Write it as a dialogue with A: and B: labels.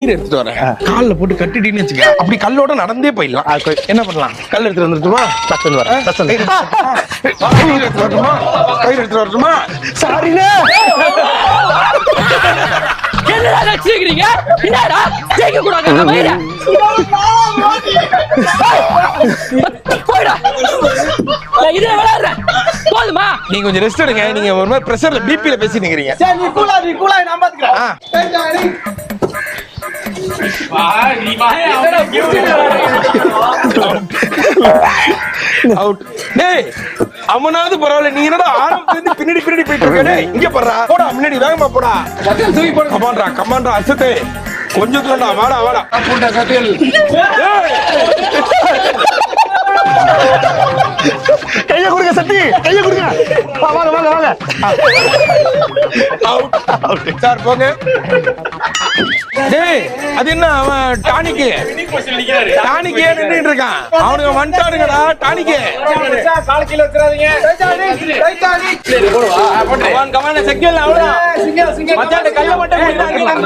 A: எடுத்துட்டு வரேன் கால்ல போட்டு கட்டிட்டீன்னு வச்சுக்க அப்படி கல்லோட நடந்தே போயிடலாம் என்ன பண்ணலாம் கல் எடுத்துட்டு வந்துட்டுமா கயிறு எடுத்துட்டு வரட்டுமா சாரிண்ணே
B: என்னடா ரசிக்கிறீங்க என்னடா கேக்க கூடாது போடா நான் இதே விளையாடுறேன் போதுமா
A: நீங்க கொஞ்சம் ரெஸ்ட் எடுங்க நீங்க ஒரு மாதிரி பிரஷர்ல பிபில பேசி நிக்கிறீங்க
C: சரி நீ கூலா நான் பாத்துக்கிறேன்
A: அவுட் டேய் அவனாவது பரவாயில்ல நீ என்னடா ஆரம்பத்துல இருந்து பின்னாடி போயிட்டு இருக்க டேய் இங்க போறா போடா முன்னாடி வேகமா போடா தூக்கி போடு கமாண்டா அசத்தே கொஞ்சம் தூண்டா வாடா போடா கட்டில்
C: கைய கொடுங்க சத்தி கைய கொடுங்க வாங்க
A: அவுட் சார் போங்க டேய் அது என்ன அவன் டானிக்கு நின்னுட்டு இருக்கான் அவனுங்க வந்துட்டானுங்கடா டானிக்கு
C: கால் கீழ வச்சிராதீங்க
A: கமான் செக்கல் அவ்வளவுதான் மச்சான் கல்ல மட்டும்